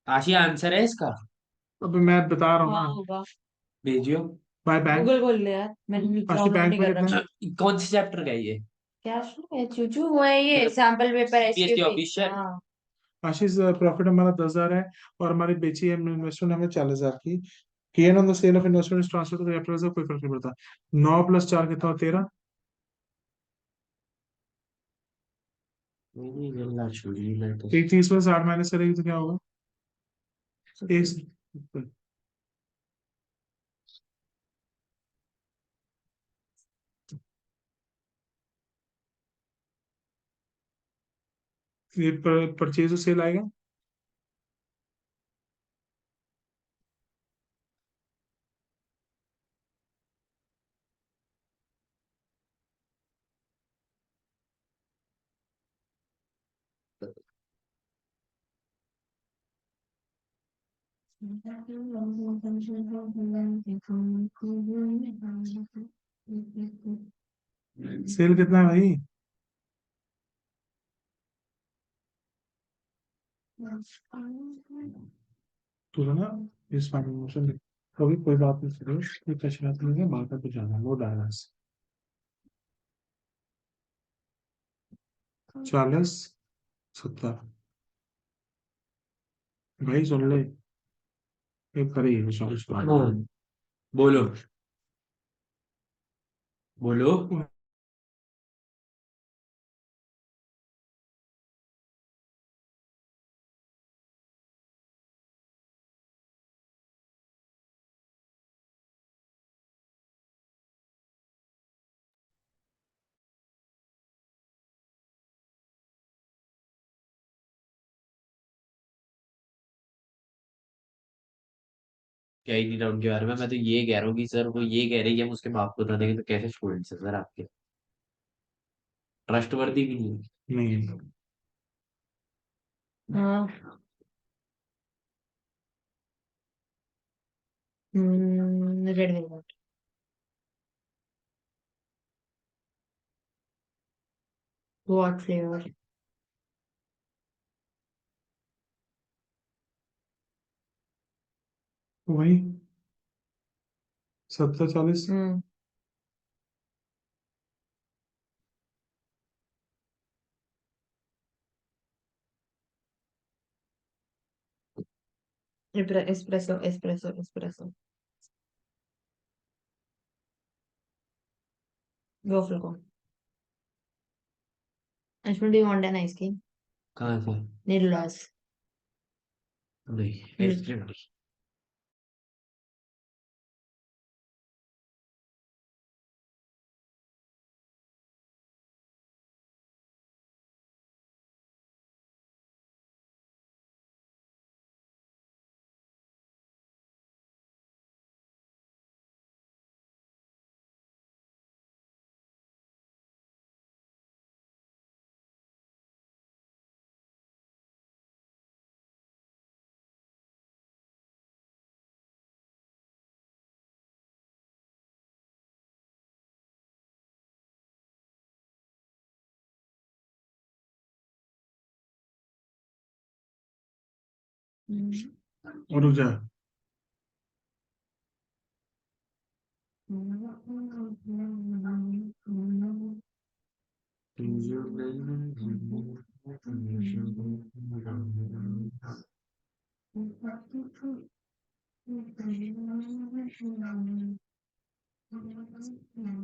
आशी आंसर है इसका। अब मैं बता रहा हूँ हाँ ना। होगा। भेजियो। By bank. गूगल खोल ले यार, मैंने आशी डाउनलोड बैंक नहीं में कर कितना है? रखा। कौन से चैप्टर का है ये? क्या है चूचू, वो है ये सैंपल पेपर सीबीएसई एसक्यूपी। ऑफिशियल। हाँ। आशीष, प्रॉफिट हमारा 10,000 है, और हमारी बेची है इन्वेस्टमेंट हमें 40,000 की। Gain on the sale of investment transfer to capital reserve, कोई फर्क नहीं पड़ता। 9 + 4 कितना? 13। नहीं, गल्ला छोड़ी मैं तो। 31 में से 8 माइनस करेगी तो क्या होगा? एक। ये परचेज और सेल आएगा। सेल कितना है भाई? तो है ना, इस फाइनेंशियल, कभी कोई बात नहीं करो, कोई कचरा नहीं है, मार्केट पे जाना, नो डायरेक्ट। 40, 70। भाई सुन ले, एक करे ये हाँ, बोलो, बोलो। क्या ही नहीं था उनके बारे में, मैं तो ये कह रहा हूँ कि सर वो ये कह रही है हम उसके बाप को बता देंगे, तो कैसे स्टूडेंट्स है सर आपके? ट्रस्टवर्दी भी नहीं है। नहीं। हाँ। Red velvet. What flavour? वही 70, 40। Hmm. Espresso espresso espresso. Waffle को। Actually, do you want an ice cream? कहाँ से? Nirulas. नहीं, Hmm. आइसक्रीम नहीं। और रुक जा,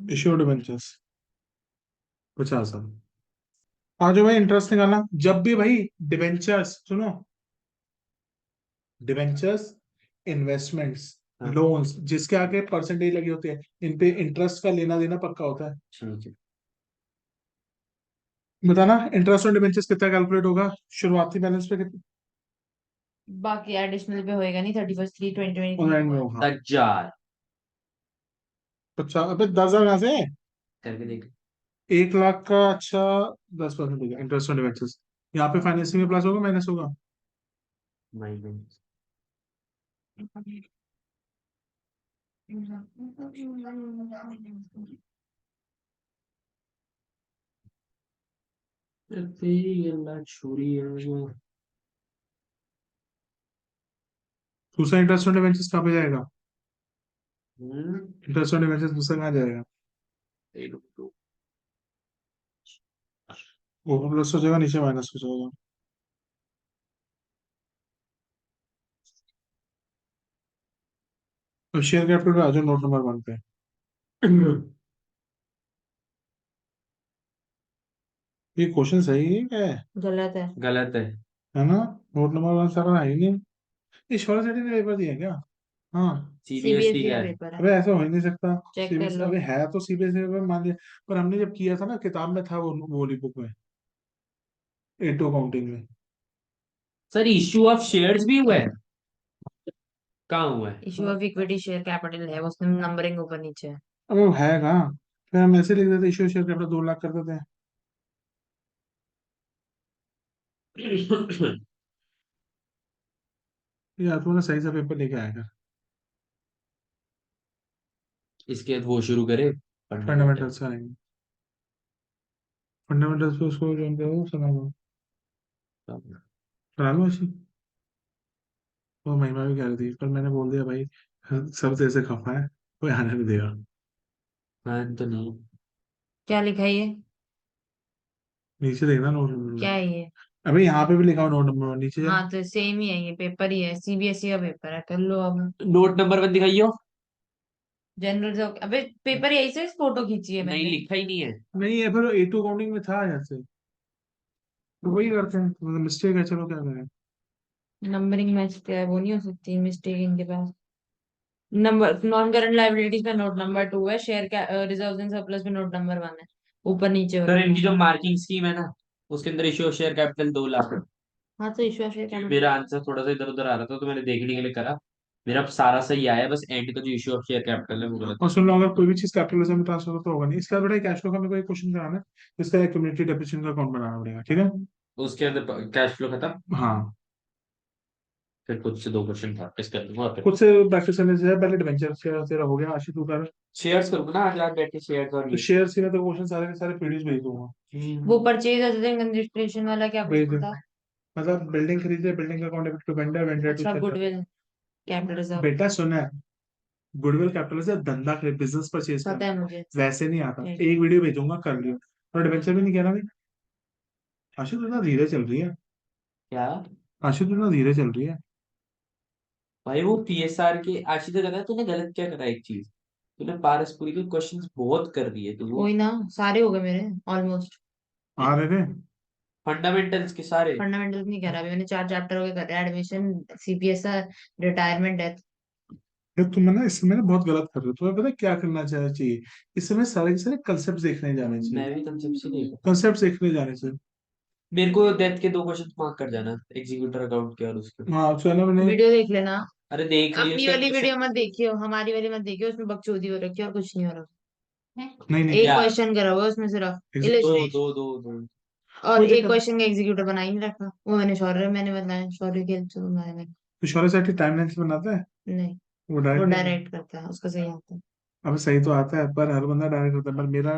इश्यूड डिबेंचर्स 50। आ जाओ भाई, इंटरेस्ट निकालना। जब भी भाई डिबेंचर्स सुनो, डिबेंचर्स, इन्वेस्टमेंट्स, हाँ। लोन्स जिसके आगे परसेंटेज लगी होती है, इन पे इंटरेस्ट का लेना देना पक्का होता है। ठीक है। बताना इंटरेस्ट ऑन डिबेंचर्स कितना कैलकुलेट होगा शुरुआती बैलेंस पे कितना? बाकी एडिशनल पे होएगा नहीं 31/3/2023 ऑनलाइन में होगा 10,000 50। अबे 10,000 कहाँ से? करके देख। 1 लाख का, अच्छा 10% देगा इंटरेस्ट ऑन डिबेंचर्स। यहाँ पे फाइनेंसिंग में प्लस होगा माइनस होगा? माइनस। तेरी अल्लाह छुरी है वो। दूसरा इंटरेस्ट ऑन डिबेंचर्स कहाँ पे जाएगा? हम्म। इंटरेस्ट ऑन डिबेंचर्स दूसरा कहाँ जाएगा? ये रुक तो। ऊपर प्लस हो जाएगा, नीचे माइनस हो जाएगा। अब शेयर कैपिटल पे आ जाओ, नोट नंबर 1 पे। ये क्वेश्चन सही है क्या गलत है। गलत है। है ना? नोट नंबर 1 सारा है ही नहीं। ये श्योर सेटिंग ने पेपर दिया है क्या? हाँ। सीबीएसई सीबीएसई का का है। पेपर है, अबे ऐसा हो ही नहीं सकता। चेक कर सीबीएसई लो। अबे है तो सीबीएसई पेपर मान लिया, पर हमने जब किया था ना किताब में था वो वाली बुक में, A2 अकाउंटिंग में। सर इश्यू ऑफ शेयर्स भी हुआ है। कहाँ हुआ है? Issue of equity share capital है, उसमें नंबरिंग ऊपर नीचे है। अबे वो है कहाँ? फिर हम ऐसे लिख देते इश्यू शेयर कैपिटल 2 लाख कर देते हैं। यार तूने सही से पेपर लेके आएगा। इसके बाद वो शुरू करे फंडामेंटल। फंडामेंटल्स आएंगे, फंडामेंटल्स पे उसको ज्वाइन करो, सुना लो, करा लो ऐसे। वो महिमा भी कह रही थी, पर मैंने बोल दिया भाई सब तेरे से खफा है, कोई आने नहीं देगा। हाँ तो नहीं। क्या लिखा है ये? नीचे देखना नोट नंबर। क्या है ये? अबे यहाँ पे भी लिखा हो नोट नंबर, नीचे जा। हाँ तो सेम ही है, ये पेपर ही है, सीबीएसई का पेपर है, कर लो अब। Note number 1 दिखाइयो। जनरल अबे पेपर यही से फोटो खींची है नहीं मैंने। लिखा ही नहीं है। नहीं है, फिर A2 अकाउंटिंग में था यहाँ से, तो वही करते हैं, मतलब मिस्टेक है, चलो क्या करें। नंबरिंग मैच क्या है, वो नहीं हो सकती मिस्टेक इनके पास। नंबर नॉन करंट लायबिलिटीज में नोट नंबर 2 है, शेयर का रिजर्व्स एंड सरप्लस में नोट नंबर 1 है, ऊपर नीचे हो सर रहा है। इनकी जो मार्किंग स्कीम है ना, उसके अंदर issue of share capital 2 lakh है। हाँ तो इशू ऑफ शेयर क्योंकि कैपिटल। मेरा आंसर थोड़ा सा इधर उधर आ रहा था तो मैंने देखने के लिए करा। मेरा सारा सही आया है, बस एंड का जो इश्यू ऑफ शेयर कैपिटल है वो गलत और सुन लो, अगर कोई भी चीज कैपिटलिज्म में ट्रांसफर हो तो होगा नहीं। इसके बाद बेटा कैश फ्लो का मेरे को एक क्वेश्चन कराना है, इसका एक कम्युनिटी डेप्रिसिएशन का अकाउंट बनाना पड़ेगा, ठीक है? है। उसके अंदर कैश फ्लो खत्म। हाँ। फिर कुछ से 2 क्वेश्चन प्रैक्टिस कर लूंगा फिर खुद से प्रैक्टिस करने से पहले डिवेंचर शेयर तेरा हो गया, आशी तू कर। शेयर्स करूंगा ना आज रात बैठ के शेयर्स और तो ये। शेयर से तो क्वेश्चन सारे के सारे पीडीएफ भेज दूंगा। वो परचेज कंसिडरेशन वाला क्या भेज पूछता दे, था? मतलब बिल्डिंग खरीदे, बिल्डिंग का account debit to vendor, vendor to अच्छा, सेलर। Goodwill, capital reserve. बेटा सुना है, गुडविल कैपिटल से धंधा खरीद, बिजनेस परचेज पता करना, है मुझे। वैसे नहीं आता। ठीक। एक वीडियो भेजूंगा, कर लियो। और डिवेंचर भी नहीं कहना नहीं। आशी तू इतना धीरे चल रही है, क्या? आशी तू इतना धीरे चल रही है। भाई वो पीएसआर के आशिता कहता है तूने गलत क्या करा एक चीज। तूने पारसपुरी के क्वेश्चंस बहुत कर दिए तो वो कोई ना, सारे हो गए मेरे ऑलमोस्ट। आ रहे थे। फंडामेंटल्स के सारे। फंडामेंटल्स नहीं करा अभी मैंने, 4 चैप्टर हो गए कर रहा है, एडमिशन, सीपीएसआर, रिटायरमेंट, डेथ। यार तुम ना इस समय ना बहुत गलत कर रहे हो, तुम्हें पता है क्या करना चाहिए? इस समय सारे के सारे कंसेप्ट देखने जाने चाहिए, मैं भी कंसेप्ट से नहीं। कंसेप्ट देखने जाने चाहिए। मेरे को डेथ के 2 क्वेश्चन मार्क कर जाना एग्जीक्यूटर अकाउंट के और उसके। हाँ चलो मैंने। वीडियो देख लेना। अरे देख लियो अपनी उसका वाली क्वेश्चन। वीडियो मत देखियो, हमारी वाली मत देखियो, उसमें बकचोदी हो रखी है और कुछ नहीं हो रहा है। नहीं नहीं, एक क्या? क्वेश्चन करा हुआ है उसमें सिर्फ दो इलिस्ट्रेशन, दो दो दो। और कोई एक दिक्कत। क्वेश्चन का एग्जीक्यूटर बना ही नहीं रखा, वो मैंने बताया शौर्य के थ्रू बनाया मैंने। तो शौर्य सर टाइमलाइन से बनाता है, नहीं, वो वो डायरेक्ट नहीं। डायरेक्ट करता है, उसका सही आता है। अब सही तो आता है, पर हर बंदा डायरेक्ट होता है, पर मेरा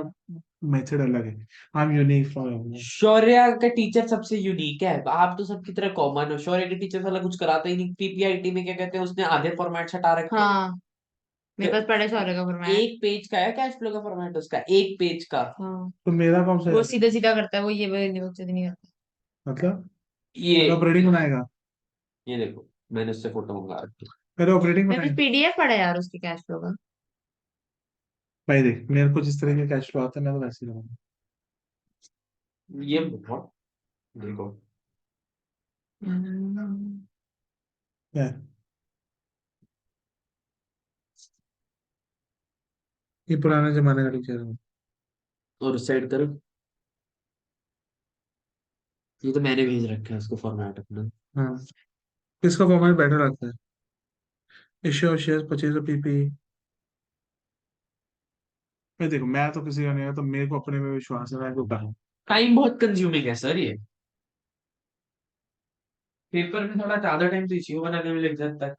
मेथड अलग है। I am unique from. Shaurya का टीचर सबसे यूनिक है, आप तो सबकी तरह कॉमन हो। शौर्य के टीचर साला कुछ कराता ही नहीं। पीपीआईटी में क्या कहते हैं, उसने आधे फॉर्मेट हटा रखे हैं। हाँ, मेरे पास पड़ा है शौर्य का फॉर्मेट। एक पेज का है कैश फ्लो का फॉर्मेट उसका, एक पेज का। हाँ, तो मेरा कौन सा वो है? सीधा सीधा करता है, वो ये बकचोदी नहीं करता। मतलब मेरा ये ऑपरेटिंग बनाएगा? ये देखो, मैंने उससे फोटो मंगा रखी मेरा ऑपरेटिंग मेरे पास बनाएगा? पीडीएफ पड़ा है यार उसके कैश फ्लो का। भाई देख, मेरे को जिस तरह के कैश फ्लो आता है मैं तो वैसे ही रहूंगा। है। ये बहुत, देखो हम्म, क्या है? ये पुराने जमाने का टीचर है। और उस साइड करो, ये तो मैंने भेज रखा है उसको फॉर्मेट अपना। हाँ, किसका फॉर्मेट बेटर लगता है? Issue of share, purchase of PP. मैं देखो, मैं तो किसी का नहीं है, तो मेरे को अपने में विश्वास है, मैं को कहा। टाइम बहुत कंज्यूमिंग है सर ये। पेपर में थोड़ा ज्यादा टाइम तो इसी को बनाने में लग जाता है।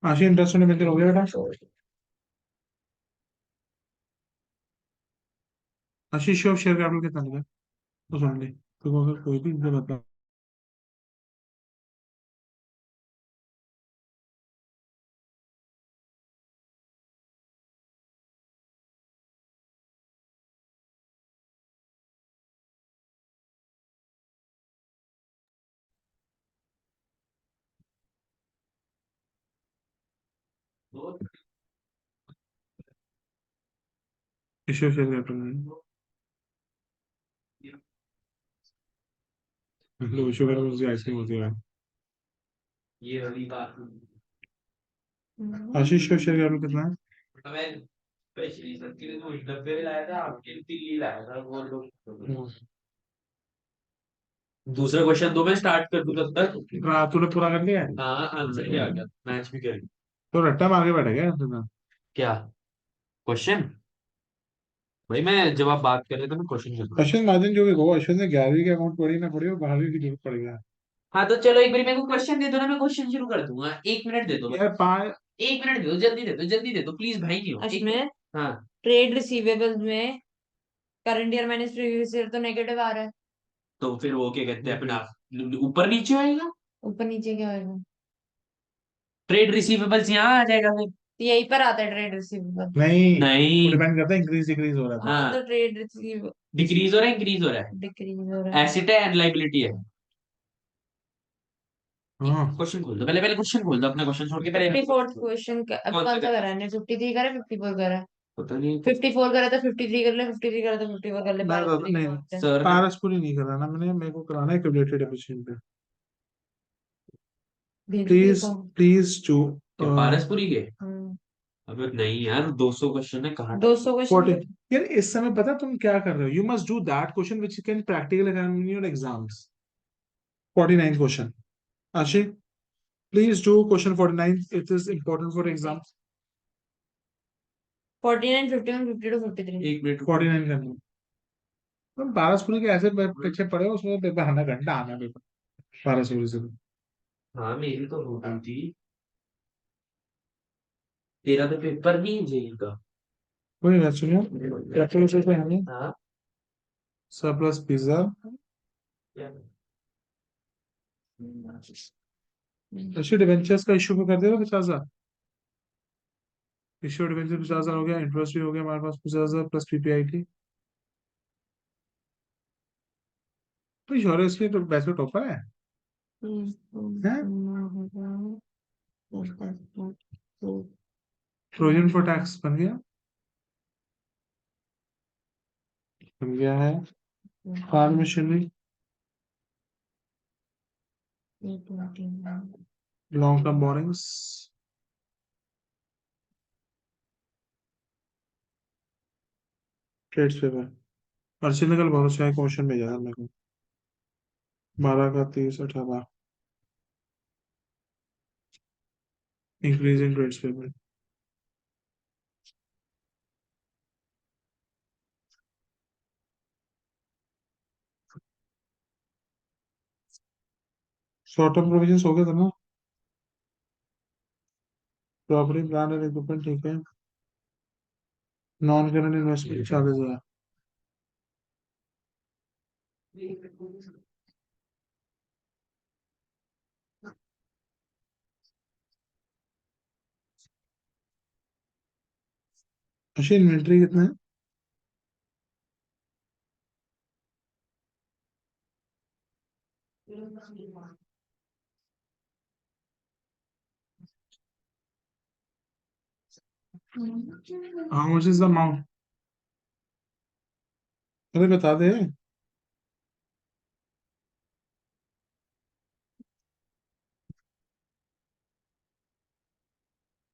आशी इंटरेस्ट में मिलकर हो गया बेटा? आशी इश्यू ऑफ शेयर कैपिटल कितना लिखा? तो सुन ले, तो अगर कोई भी मुझे बता। इश्यू ऑफ शेयर कैपिटल, मतलब इश्यू कैपिटल मुझे आइसक्रीम होती है। ये वाली बात। आशी इश्यू ऑफ शेयर कैपिटल कितना है? मैं स्पेशली सर के लिए तो डब्बे में लाया था, आपके लिए दिल्ली लाया था वो लोग। दूसरा क्वेश्चन दो, मैं स्टार्ट कर दूं तब तक। हाँ, तूने पूरा कर लिया है? हाँ आंसर भी आ गया, मैच भी कर। तो रट्टा मार के बैठा गया तूने? क्या क्वेश्चन? भाई मैं जब आप बात कर रहे थे मैं क्वेश्चन कर रहा अश्विन महाजन जो भी हो, अश्विन ने 11वीं के अकाउंट पढ़ी ना पढ़ी, और 12वीं की जरूरत पड़ गया। हाँ तो चलो एक बार मेरे को क्वेश्चन दे दो ना, मैं क्वेश्चन शुरू कर दूंगा। 1 मिनट दे दो बस। यार पाँच। 1 मिनट दे दो, जल्दी दे दो, जल्दी दे दो प्लीज भाई, क्यों अश्मित, हाँ ट्रेड रिसीवेबल्स में current year minus previous year तो नेगेटिव आ रहा है। तो फिर वो क्या कहते हैं अपना, ऊपर नीचे आएगा। ऊपर नीचे क्या होगा? ट्रेड रिसीवेबल्स यहाँ आ जाएगा फिर। तो यहीं पर आता है ट्रेड रिसीवेबल। नहीं, वो नहीं, डिपेंड करता है, इंक्रीज डिक्रीज हो रहा था। हाँ, हाँ तो ट्रेड रिसीव डिक्रीज हो रहा है, इंक्रीज हो रहा है, डिक्रीज हो रहा है। एसेट है एंड लाइबिलिटी है। हाँ, क्वेश्चन खोल दो पहले, पहले क्वेश्चन खोल दो, अपना क्वेश्चन छोड़ के पहले। 54th क्वेश्चन अब कौन सा कौन सा कर- करा है? 53 करा है, 54 करा है? पता नहीं 54 करा था 53 कर ले, 53 करा था 54 कर ले, मैं पारस बता पूरी नहीं, करते हैं। सर। पारस पूरी नहीं कराना मैंने, मेरे को कराना है क्यूमुलेटेड एफिशिएंट पे। भेजू तेरे प्लीज, को। प्लीज जो क्या पारसपुरी के? हम्म, अबे नहीं यार, 200 क्वेश्चन है कहाँ? 200 क्वेश्चन। 40। यार इस समय पता तुम क्या कर रहे हो? You must do that question which you can practical in your exams. 49 question. Ashi, please do question 49, it is important for exam. 49, 51, 52, 53। 1 minute 49 करना। तुम पारसपुरी के ऐसे पीछे पड़े हो, उसमें पेपर आना घंटा आना पेपर पारसपुरी से तो। हाँ मेरी तो हो गई थी। तेरा तो पेपर नहीं है जेई का। कोई बात सुनियो, कैपिटल से हमें हाँ सरप्लस पिज्जा, क्या? अच्छी डिवेंचर्स का इशू कर दे 50,000। इश्यू डिवेंचर 50,000 हो गया, इंटरेस्ट भी हो गया हमारे पास 50,000 प्लस पीपीआईटी। तो इंश्योरेंस की तो वैसे टॉपर है। हैं? प्रोविजन फॉर टैक्स बन गया, बन गया है। Farm machinery, long term borrowings, trades paper. Archit ने कल बहुत अच्छा क्वेश्चन भेजा था मेरे को, 12 का 30 18, increase in trades paper. Short term provision हो गया था ना? प्रॉपर्टी प्लांट एंड इक्विपमेंट ठीक है। नॉन करंट इन्वेस्टमेंट चार्जेस है। अच्छा इन्वेंट्री कितना है? How much is the amount? अरे बता दे।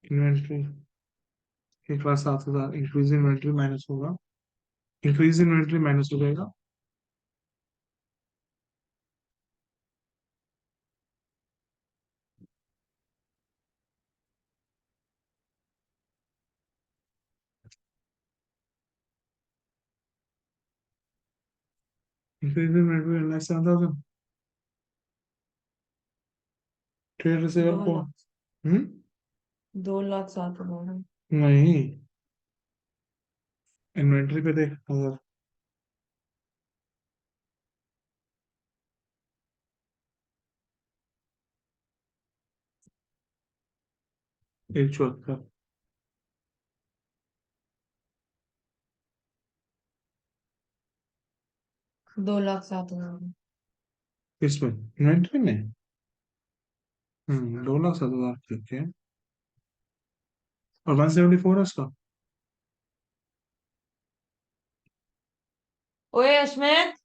इन्वेंट्री 1,07,000 इंक्रीज इन्वेंट्री माइनस होगा, इंक्रीज इन्वेंट्री माइनस हो जाएगा। इंक्रीज इन्वेंट्री 1,07,000 ट्रेड रिसीवेबल को। हम्म 2,07,000। नहीं, इन्वेंट्री पे देख अगर। एक 74 2,07,000। इसमें इन्वेंट्री में 2,07,000 ठीक है। और 174 है उसका। ओए अश्मित,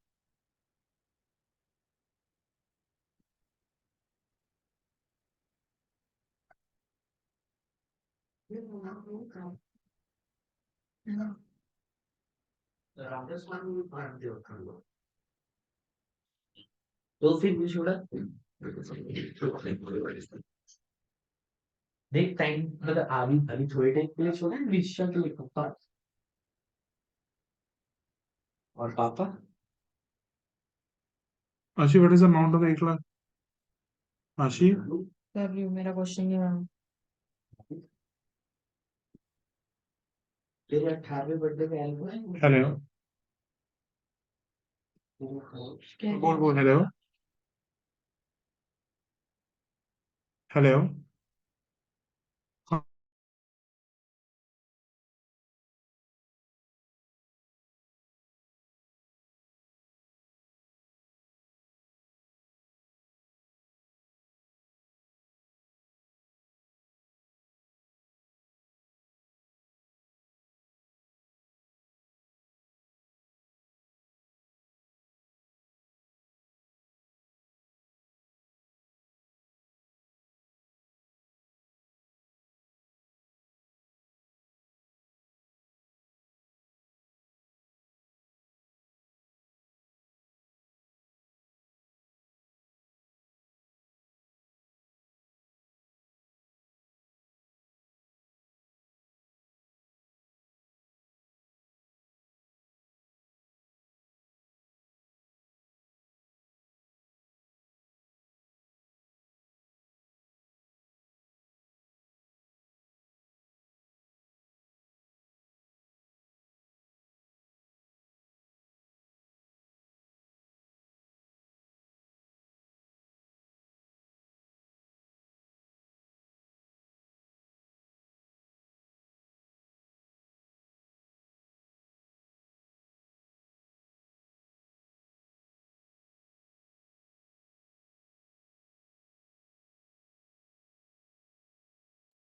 तो फिर भी छोड़ा। देख टाइम मतलब अभी अभी थोड़े टाइम के लिए छोड़ा है, डिसीजन के लिए पापा और पापा। आशी what is the amount of 1 lakh? आशी कर रही हूँ, मेरा क्वेश्चन नहीं है। तेरे 18वें बर्थडे पे एल्बम है। हेलो, बोल बोल हेलो हेलो। हाँ,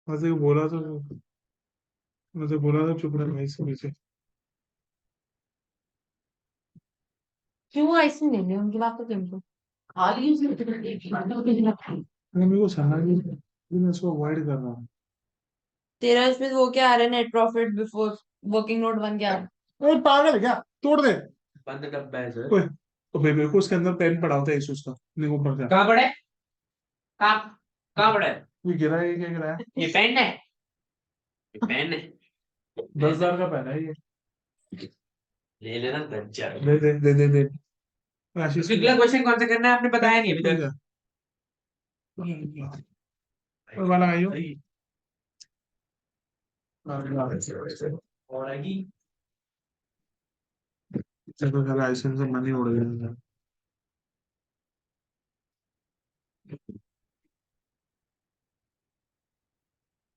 मैं तो बोला तो, मैं तो बोला था चुप रहे भाई से पीछे। क्यों आइसक्रीम ले ली उनकी बात तो तुमको। मेरे को समझ नहीं, मैं इसको अवॉइड कर रहा हूँ। तेरा इसमें वो क्या आ रहा है, net profit before working note बन गया। अरे पागल है क्या, तोड़ दे। बंद डब्बा है सर। ओए, तो मेरे को उसके अंदर पेन पड़ा होता है इस उसका, नहीं ऊपर का। कहाँ पड़े? कहाँ कहाँ पड़े? ये गिरा है, ये क्या गिरा है? ये पेन है, ये पेन है। 10,000 का पेन है ये। ले लेना बच्चा। दे दे दे दे दे। आशीष को अगला क्वेश्चन कौन सा करना है आपने बताया नहीं अभी तक। और वाला आइयो। और आएगी चलो साला आइसक्रीम से मन ही उड़ गया।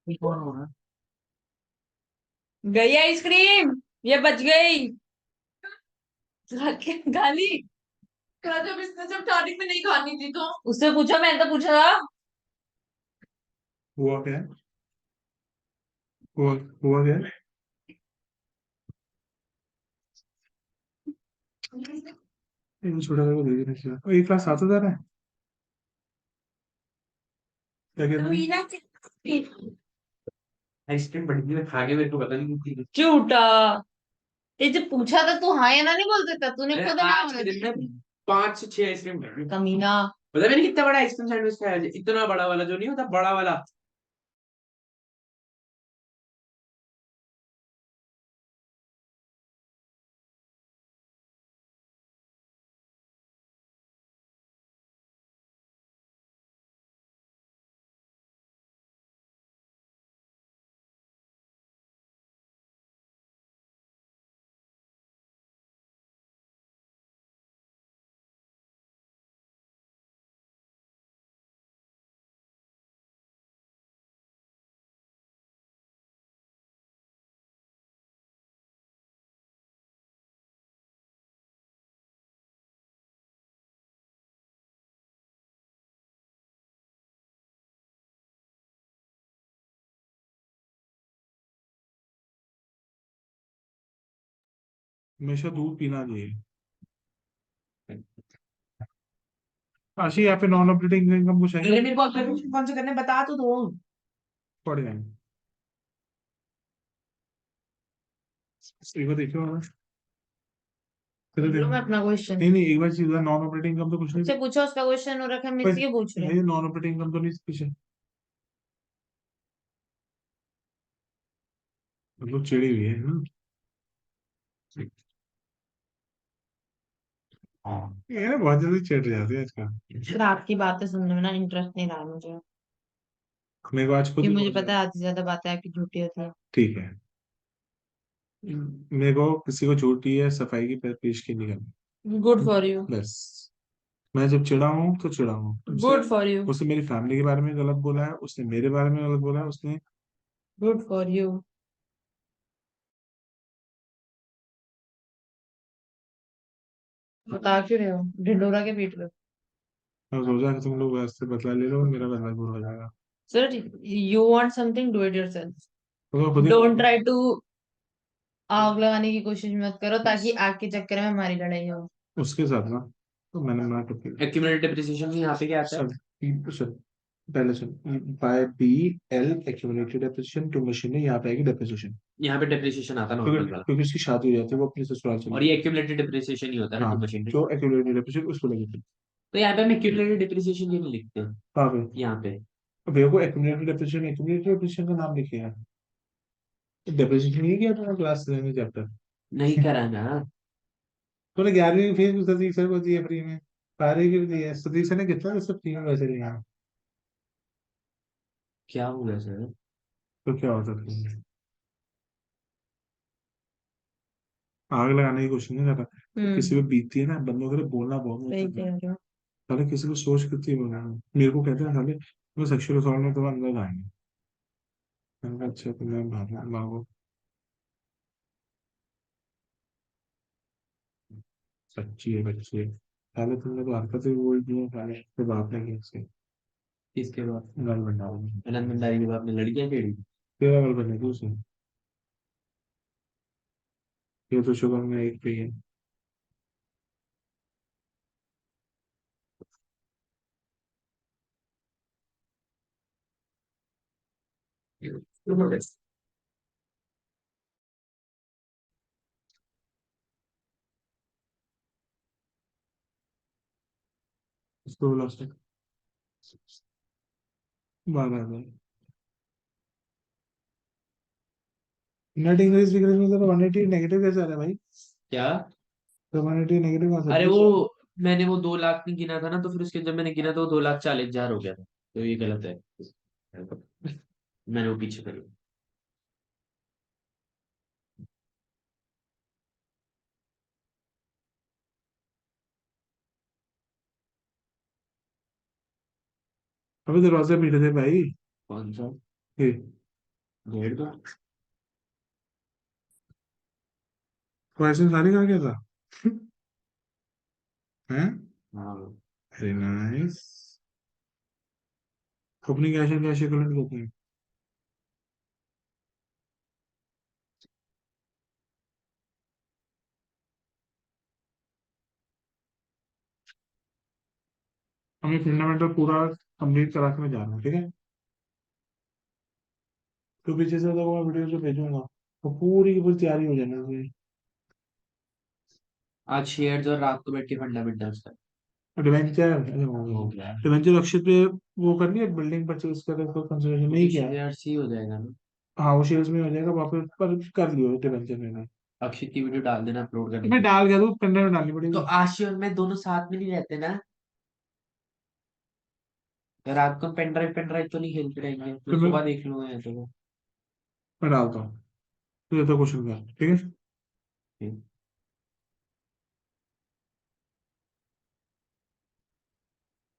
कौन हो रहा है? गई आइसक्रीम, ये बच गई। गाली। जब इसने जब स्टार्टिंग में नहीं खानी थी तो उससे पूछा, मैंने तो पूछा था। हुआ क्या है? हुआ हुआ क्या है? ये छोटा सा को दे देना चाहिए। और ये क्लास 7,000 है? क्या कहते हैं? आइसक्रीम बड़ी थी, मैं खा के मेरे को पता नहीं थी। झूठा। ये जब पूछा था तू हाँ या ना नहीं बोल देता, तूने अरे खुद ना आज बोला के दिन था। में 5 से 6 आइसक्रीम खाई। कमीना। पता मैंने कितना बड़ा आइसक्रीम सैंडविच खाया है? इतना बड़ा वाला जो नहीं होता, बड़ा वाला। हमेशा दूध पीना चाहिए। आशी यहाँ पे नॉन ऑपरेटिंग इनकम कुछ है? अरे मेरे को ऑब्जर्वेशन कौन से करने बता तो दो। पढ़ जाएंगे। एक बार देखो ना। चलो बोलो देखो। मैं अपना क्वेश्चन नहीं नहीं, एक बार चीज नॉन ऑपरेटिंग इनकम तो कुछ नहीं। से पूछो, उसका क्वेश्चन हो रखा है, मैं पर इसलिए पूछ रही हूँ। ये नॉन ऑपरेटिंग इनकम तो नहीं पीछे। मतलब चिड़ी हुई है ना। ये ना बहुत जल्दी चिढ़ जाती है आजकल। फिर आपकी बातें सुनने में ना इंटरेस्ट नहीं रहा मुझे, मेरे को आज खुद कि ही मुझे बोल पता है आधी से ज्यादा बातें आपकी झूठी होती है। ठीक है। मेरे को किसी को झूठी है सफाई की पेश की नहीं करनी। Good for you. बस। मैं जब चिढ़ा हूँ तो चिढ़ा हूँ उससे। Good for you. उसने मेरी फैमिली के बारे में गलत बोला है, उसने मेरे बारे में गलत बोला है, उसने। Good for you. बता क्यों रहे हो, ढिंडोरा के पीट रहे हो? मैं सोचा कि तुम लोग वैसे बदला ले लो, मेरा बदला बुरा हो जाएगा। Sir, you want something, do it yourself. तो मैं खुद ही डोंट ट्राई टू आग लगाने की कोशिश मत करो ताकि आग के चक्कर में हमारी लड़ाई हो। उसके साथ ना। तो मैंने मना कर दिया। एक्यूमुलेटेड डेप्रिसिएशन यहाँ पे क्या आता है? सब पहले सुन। By B L accumulated depreciation to machine है, यहाँ पे आएगी डेप्रिसिएशन। यहाँ पे डेप्रिसिएशन आता है नॉर्मल क्योंकि वाला। क्योंकि उसकी शादी हो जाती है, वो अपनी ससुराल चली और ये एक्यूमुलेटेड डेप्रिसिएशन ही होता है ना हाँ, टू मशीनरी। जो एक्यूमुलेटेड डेप्रिसिएशन उसको लगी थी। तो यहाँ पे हम एक्यूमुलेटेड डेप्रिसिएशन क्यों नहीं लिखते हैं? कहाँ पे? यहाँ पे भैया को एक्यूमुलेटेड डेप्रिसिएशन का नाम लिखे है। डेप्रिसिएशन नहीं किया तुमने क्लास चैप्टर? नहीं करा ना। तूने 11वीं की फीस सतीश सर को दी है फ्री में। 12वीं की भी दी है, सतीश सर ने कितना उससे फ्री में वैसे लिया। क्या हुआ सर? तो क्या होता है? आग लगाने की कोशिश नहीं कर रहा, किसी पे बीतती है ना बंदों के लिए बोलना बहुत सही मुश्किल है। कह रहे हो। साले किसी को सोच कितनी बोलना है। मेरे को कहते हैं साले तुम्हें सेक्सुअल असॉल्ट में तो अंदर आएंगे। मैंने कहा अच्छा, तो मैं भागो। सच्ची है बच्ची है। साले तुमने तो हरकतें बोल दी है साले, तो बाप ने की इसके। किसके बाद? गल बना अनंत भंडारी के बाद में लड़कियां छेड़ी? तेरा गल बने थी उसे। ये तो शुगर में एक पे ही है। इसको बोला उसने 12,000। नेट इंग्लिश डिग्री में तो 180 नेगेटिव कैसे आ रहा है भाई? क्या? तो 180 नेगेटिव कहाँ से आ अरे रहा वो है? मैंने वो 2 लाख नहीं गिना था ना, तो फिर उसके जब मैंने गिना तो 2,40,000 हो गया था, तो ये गलत है। मैंने वो पीछे करी। अबे दरवाजा पीट दे भाई। कौन सा? ये 1.5 का? क्वेश्चन सारे कहाँ गया था? हैं? हाँ। Very nice. अपनी कैश एंड कैश इक्विवेलेंट कहते हैं। हम ये फंडामेंटल पूरा कंप्लीट करा के मैं जा रहा हूँ, ठीक है? तो पीछे से तो मैं वीडियो जो भेजूंगा वो पूरी की पूरी तैयारी हो जाना चाहिए। आज शेयर्स और रात को बैठ के फंडामेंटल्स का एडवेंचर हो गया। एडवेंचर अक्षित पे वो करनी है, बिल्डिंग परचेज कर उसको कंसिडरेशन नहीं किया। शेयर्स ही हो जाएगा ना। हाँ वो शेयर्स में हो जाएगा वापस, पर कर लियो एडवेंचर में। अक्षित की वीडियो डाल देना अपलोड करने मैं की। डाल गया तो पेन ड्राइव में डालनी तो पड़ेगी। आशी और मैं दोनों साथ में नहीं रहते ना, तो रात को पेन ड्राइव तो नहीं खेलते रहेंगे, फिर तो मैं सुबह देख लूंगा या तो। मैं डालता हूँ, तो क्वेश्चन का, ठीक है?